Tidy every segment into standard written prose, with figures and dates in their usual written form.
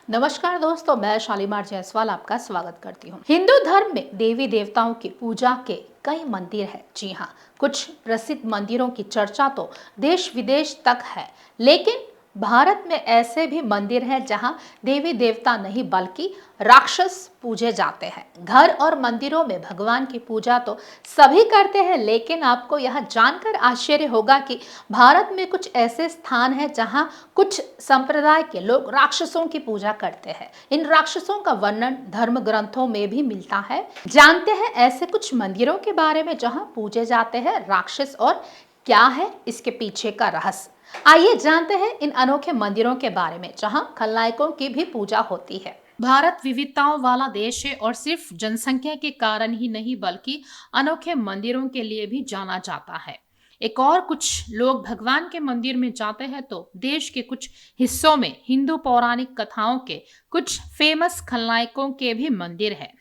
नमस्कार दोस्तों, मैं शालीमार जायसवाल आपका स्वागत करती हूँ। हिंदू धर्म में देवी देवताओं की पूजा के कई मंदिर हैं। जी हाँ, कुछ प्रसिद्ध मंदिरों की चर्चा तो देश विदेश तक है, लेकिन भारत में ऐसे भी मंदिर हैं जहाँ देवी देवता नहीं बल्कि राक्षस पूजे जाते हैं। घर और मंदिरों में भगवान की पूजा तो सभी करते हैं, लेकिन आपको यह जानकर आश्चर्य होगा कि भारत में कुछ ऐसे स्थान हैं जहां कुछ संप्रदाय के लोग राक्षसों की पूजा करते हैं। इन राक्षसों का वर्णन धर्म ग्रंथों में भी मिलता है। जानते हैं ऐसे कुछ मंदिरों के बारे में जहां पूजे जाते हैं राक्षस और क्या है इसके पीछे का रहस्य। आइए जानते हैं इन अनोखे मंदिरों के बारे में जहां खलनायकों की भी पूजा होती है। भारत विविधताओं वाला देश है और सिर्फ जनसंख्या के कारण ही नहीं बल्कि अनोखे मंदिरों के लिए भी जाना जाता है। एक और कुछ लोग भगवान के मंदिर में जाते हैं तो देश के कुछ हिस्सों में हिंदू पौराणिक कथाओं के कुछ फेमस खलनायकों के भी मंदिर है।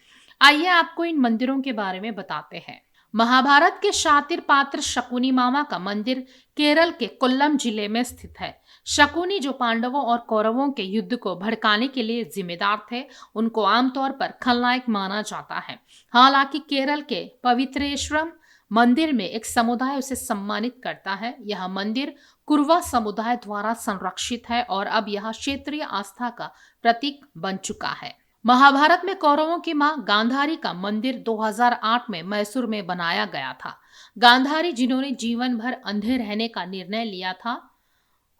आइए आपको इन मंदिरों के बारे में बताते हैं। महाभारत के शातिर पात्र शकुनी मामा का मंदिर केरल के कोल्लम जिले में स्थित है। शकुनी जो पांडवों और कौरवों के युद्ध को भड़काने के लिए जिम्मेदार थे, उनको आमतौर पर खलनायक माना जाता है। हालांकि केरल के पवित्रेश्वरम मंदिर में एक समुदाय उसे सम्मानित करता है। यह मंदिर कुरवा समुदाय द्वारा संरक्षित है और अब यह क्षेत्रीय आस्था का प्रतीक बन चुका है। महाभारत में कौरवों की मां गांधारी का मंदिर 2008 में मैसूर में बनाया गया था। गांधारी जिन्होंने जीवन भर अंधे रहने का निर्णय लिया था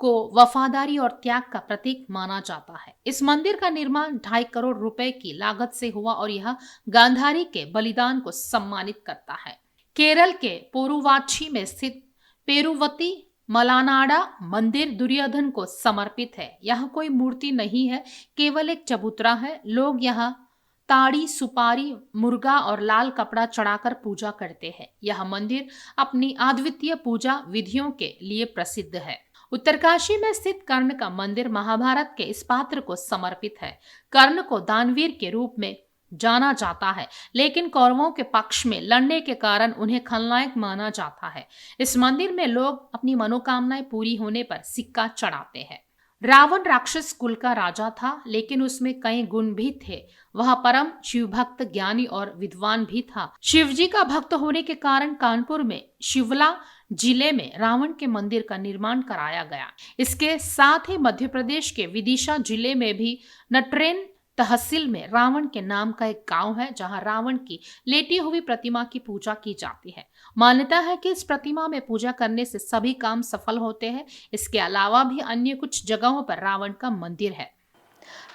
को वफादारी और त्याग का प्रतीक माना जाता है। इस मंदिर का निर्माण 2.5 करोड़ रुपए की लागत से हुआ और यह गांधारी के बलिदान को सम्मानित करता है। केरल के पोरुवाची में स्थित पेरुवती मलानाडा मंदिर दुर्योधन को समर्पित है। यह कोई मूर्ति नहीं है, केवल एक चबूतरा है। लोग यहाँ ताड़ी, सुपारी, मुर्गा और लाल कपड़ा चढ़ाकर पूजा करते हैं। यह मंदिर अपनी अद्वितीय पूजा विधियों के लिए प्रसिद्ध है। उत्तरकाशी में स्थित कर्ण का मंदिर महाभारत के इस पात्र को समर्पित है। कर्ण को दानवीर के रूप में जाना जाता है, लेकिन कौरवों के पक्ष में लड़ने के कारण उन्हें खलनायक माना जाता है। इस मंदिर में लोग अपनी मनोकामनाएं पूरी होने पर सिक्का चढ़ाते हैं। रावण राक्षस कुल का राजा था, लेकिन उसमें कई गुण भी थे। वह परम शिव भक्त, ज्ञानी और विद्वान भी था। शिवजी का भक्त होने के कारण कानपुर में शिवला जिले में रावण के मंदिर का निर्माण कराया गया। इसके साथ ही मध्य प्रदेश के विदिशा जिले में भी नटरेन तहसील में रावण के नाम का एक गांव है, जहां रावण की लेटी हुई प्रतिमा की पूजा की जाती है। मान्यता है कि इस प्रतिमा में पूजा करने से सभी काम सफल होते हैं। इसके अलावा भी अन्य कुछ जगहों पर रावण का मंदिर है।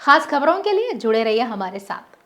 खास खबरों के लिए जुड़े रहिए हमारे साथ।